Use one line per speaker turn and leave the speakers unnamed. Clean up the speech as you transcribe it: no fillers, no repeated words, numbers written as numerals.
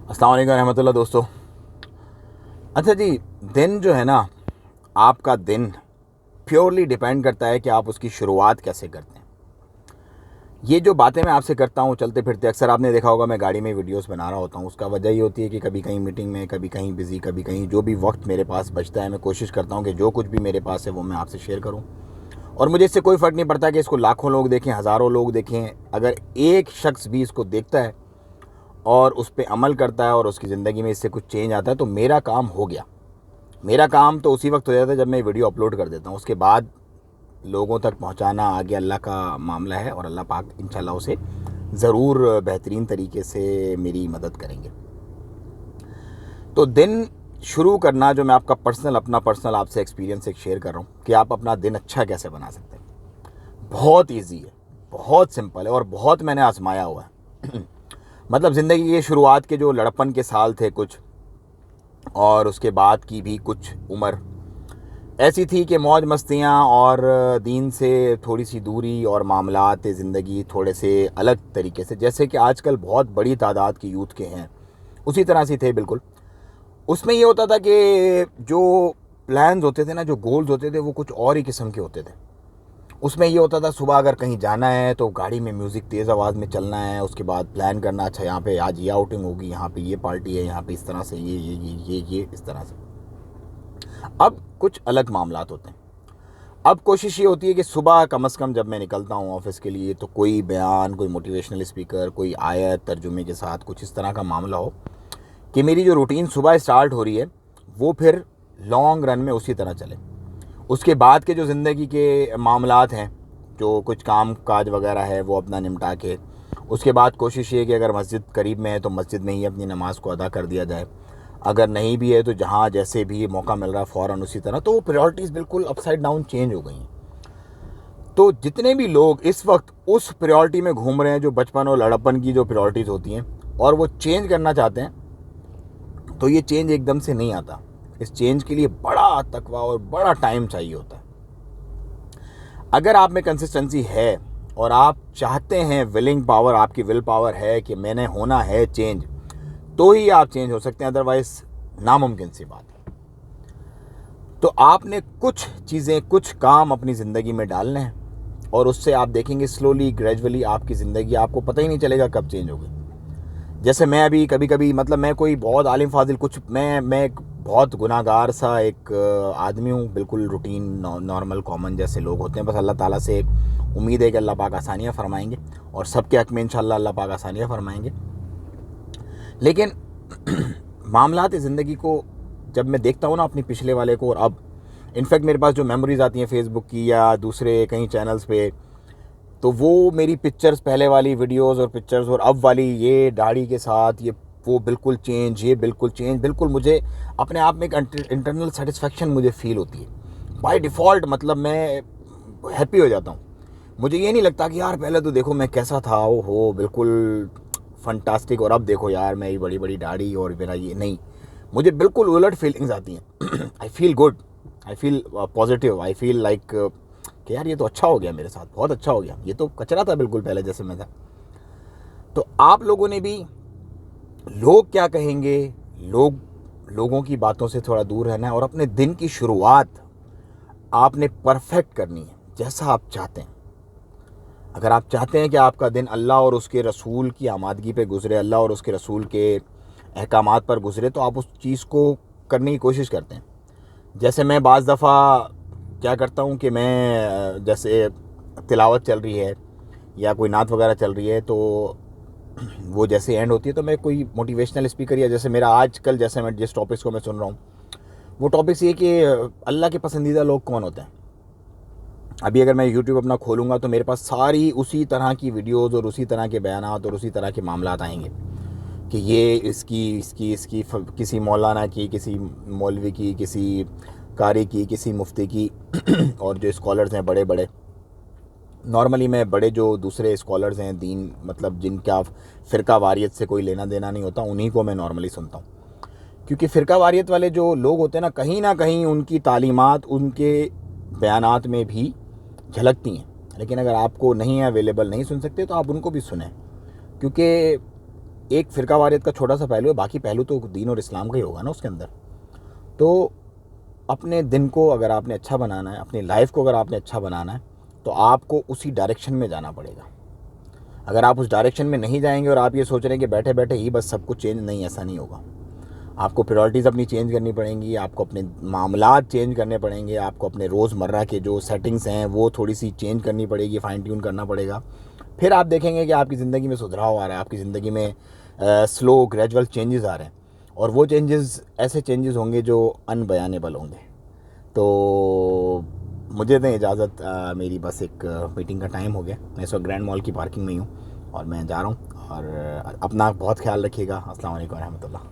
अस्सलाम वालेकुम रहमतुल्लाह दोस्तों। अच्छा जी, दिन जो है ना, आपका दिन प्योरली डिपेंड करता है कि आप उसकी शुरुआत कैसे करते हैं। ये जो बातें मैं आपसे करता हूँ चलते फिरते, अक्सर आपने देखा होगा मैं गाड़ी में वीडियोस बना रहा होता हूँ। उसका वजह ये होती है कि कभी कहीं मीटिंग में, कभी कहीं बिज़ी, कभी कहीं जो भी वक्त मेरे पास बचता है, मैं कोशिश करता हूँ कि जो कुछ भी मेरे पास है वो मैं आपसे शेयर करूँ। और मुझे इससे कोई फ़र्क नहीं पड़ता कि इसको लाखों लोग देखें, हज़ारों लोग देखें। अगर एक शख्स भी इसको देखता है और उस पर अमल करता है और उसकी ज़िंदगी में इससे कुछ चेंज आता है तो मेरा काम हो गया। मेरा काम तो उसी वक्त हो जाता है जब मैं वीडियो अपलोड कर देता हूँ। उसके बाद लोगों तक पहुँचाना आगे अल्लाह का मामला है और अल्लाह पाक इंशाल्लाह उसे ज़रूर बेहतरीन तरीके से मेरी मदद करेंगे। तो दिन शुरू करना, जो मैं आपका अपना पर्सनल आपसे एक्सपीरियंस एक शेयर कर रहा हूँ कि आप अपना दिन अच्छा कैसे बना सकते हैं। बहुत ईजी है, बहुत सिंपल है और बहुत मैंने आजमाया हुआ है। मतलब ज़िंदगी के शुरुआत के जो लड़पन के साल थे कुछ, और उसके बाद की भी कुछ उम्र ऐसी थी कि मौज मस्तियाँ और दीन से थोड़ी सी दूरी और मामलात ज़िंदगी थोड़े से अलग तरीके से, जैसे कि आजकल बहुत बड़ी तादाद के यूथ के हैं, उसी तरह से थे बिल्कुल। उसमें ये होता था कि जो प्लान्स होते थे ना, जो गोल्स होते थे, वो कुछ और ही किस्म के होते थे। उसमें ये होता था सुबह अगर कहीं जाना है तो गाड़ी में म्यूज़िक तेज़ आवाज़ में चलना है। उसके बाद प्लान करना, अच्छा यहाँ पे आज ये आउटिंग होगी, यहाँ पे ये पार्टी है, यहाँ पे इस तरह से ये इस तरह से। अब कुछ अलग मामलात होते हैं। अब कोशिश ये होती है कि सुबह कम से कम जब मैं निकलता हूँ ऑफिस के लिए तो कोई बयान, कोई मोटिवेशनल स्पीकर, कोई आयत तर्जुमे के साथ कुछ इस तरह का मामला हो कि मेरी जो रूटीन सुबह स्टार्ट हो रही है वो फिर लॉन्ग रन में उसी तरह चले। उसके बाद के जो ज़िंदगी के मामलात हैं, जो कुछ काम काज वगैरह है, वो अपना निपटा के उसके बाद कोशिश ये कि अगर मस्जिद करीब में है तो मस्जिद में ही अपनी नमाज़ को अदा कर दिया जाए। अगर नहीं भी है तो जहाँ जैसे भी मौका मिल रहा है फ़ौरन उसी तरह। तो वो प्रायोरिटीज़ बिल्कुल अपसाइड डाउन चेंज हो गई हैं। तो जितने भी लोग इस वक्त उस प्रायोरिटी में घूम रहे हैं जो बचपन और लड़पन की जो प्रायोरिटीज़ होती हैं, और वो चेंज करना चाहते हैं, तो ये चेंज एकदम से नहीं आता। इस चेंज के लिए बड़ा तकवा और बड़ा टाइम चाहिए होता है। अगर आप में कंसिस्टेंसी है और आप चाहते हैं, विलिंग पावर, आपकी विल पावर है कि मैंने होना है चेंज, तो ही आप चेंज हो सकते हैं, अदरवाइज नामुमकिन सी बात है। तो आपने कुछ चीज़ें, कुछ काम अपनी ज़िंदगी में डालने हैं और उससे आप देखेंगे स्लोली ग्रेजुअली आपकी ज़िंदगी, आपको पता ही नहीं चलेगा कब चेंज हो गई। जैसे मैं अभी कभी कभी, मतलब मैं कोई बहुत आलिम फाजिल कुछ, मैं एक बहुत गुनाहगार सा एक आदमी हूँ, बिल्कुल रूटीन नॉर्मल कॉमन जैसे लोग होते हैं। बस अल्लाह ताला से उम्मीद है कि अल्लाह पाक आसानियाँ फरमाएंगे और सबके हक़ में इंशाल्लाह अल्लाह पाक आसानियाँ फरमाएंगे। लेकिन मामलात ज़िंदगी को जब मैं देखता हूँ ना, अपनी पिछले वाले को और अब, इनफैक्ट मेरे पास जो मेमोरीज़ आती हैं फेसबुक की या दूसरे कहीं चैनल्स पे, तो वो मेरी पिक्चर्स, पहले वाली वीडियोस और पिक्चर्स और अब वाली, ये दाढ़ी के साथ, ये वो बिल्कुल चेंज, ये बिल्कुल चेंज, बिल्कुल मुझे अपने आप में एक इंटरनल सेटिस्फेक्शन मुझे फील होती है बाय डिफ़ॉल्ट। मतलब मैं हैप्पी हो जाता हूँ। मुझे ये नहीं लगता कि यार पहले तो देखो मैं कैसा था, ओ हो बिल्कुल फंटास्टिक, और अब देखो यार मेरी बड़ी बड़ी दाढ़ी और मेरा ये नहीं। मुझे बिल्कुल उलट फीलिंग्स आती हैं। I feel good, I feel positive, I feel like कि यार ये तो अच्छा हो गया मेरे साथ, बहुत अच्छा हो गया। ये तो कचरा था बिल्कुल पहले जैसे मैं था। तो आप लोगों ने भी लोग क्या कहेंगे, लोगों की बातों से थोड़ा दूर रहना है और अपने दिन की शुरुआत आपने परफेक्ट करनी है जैसा आप चाहते हैं। अगर आप चाहते हैं कि आपका दिन अल्लाह और उसके रसूल की आमादगी पे गुजरे, अल्लाह और उसके रसूल के अहकामात पर गुजरे, तो आप उस चीज़ को करने की कोशिश करते हैं। जैसे मैं बाज़ दफ़ा क्या करता हूँ कि मैं जैसे तिलावत चल रही है या कोई नात वगैरह चल रही है, तो वो जैसे एंड होती है तो मैं कोई मोटिवेशनल स्पीकर, या जैसे मेरा आजकल, जैसे मैं जिस टॉपिक्स को मैं सुन रहा हूँ, वो टॉपिक्स ये कि अल्लाह के पसंदीदा लोग कौन होते हैं। अभी अगर मैं यूट्यूब अपना खोलूँगा तो मेरे पास सारी उसी तरह की वीडियोज़ और उसी तरह के बयानात और उसी तरह के मामलात आएंगे कि ये इसकी किसी मौलाना की, किसी मौलवी की, किसी कारी की, किसी मुफ्ती की और जो स्कॉलर्स हैं बड़े बड़े, नॉर्मली मैं बड़े जो दूसरे स्कॉलर्स हैं दीन, मतलब जिनका फ़िरका वारियत से कोई लेना देना नहीं होता, उन्हीं को मैं नॉर्मली सुनता हूँ। क्योंकि फ़िरका वारियत वाले जो लोग होते हैं ना कहीं उनकी तालीमात उनके बयानात में भी झलकती हैं। लेकिन अगर आपको नहीं है अवेलेबल, नहीं सुन सकते, तो आप उनको भी सुनें। क्योंकि एक फ़िरकावारियत का छोटा सा पहलू है, बाकी पहलू तो दीन और इस्लाम का ही होगा ना उसके अंदर। तो अपने दिन को अगर आपने अच्छा बनाना है, अपनी लाइफ को अगर आपने अच्छा बनाना है, तो आपको उसी डायरेक्शन में जाना पड़ेगा। अगर आप उस डायरेक्शन में नहीं जाएंगे और आप ये सोच रहे हैं कि बैठे बैठे ही बस सब कुछ चेंज, नहीं, ऐसा नहीं होगा। आपको प्रायोरिटीज़ अपनी चेंज करनी पड़ेंगी, आपको अपने मामलात चेंज करने पड़ेंगे, आपको अपने रोज़मर्रा के जो सेटिंग्स हैं वो थोड़ी सी चेंज करनी पड़ेगी, फाइन ट्यून करना पड़ेगा। फिर आप देखेंगे कि आपकी ज़िंदगी में सुधार आ रहा है, आपकी ज़िंदगी में स्लो ग्रेजुअल चेंजेस आ रहे हैं, और वो चेंजेस ऐसे चेंजेस होंगे जो अनबयानेबल होंगे। तो मुझे दें इजाज़त, मेरी बस एक मीटिंग का टाइम हो गया। मैं इस वक्त ग्रैंड मॉल की पार्किंग में ही हूँ और मैं जा रहा हूँ। और अपना बहुत ख्याल रखिएगा। अस्सलाम वालेकुम रहमतुल्लाह।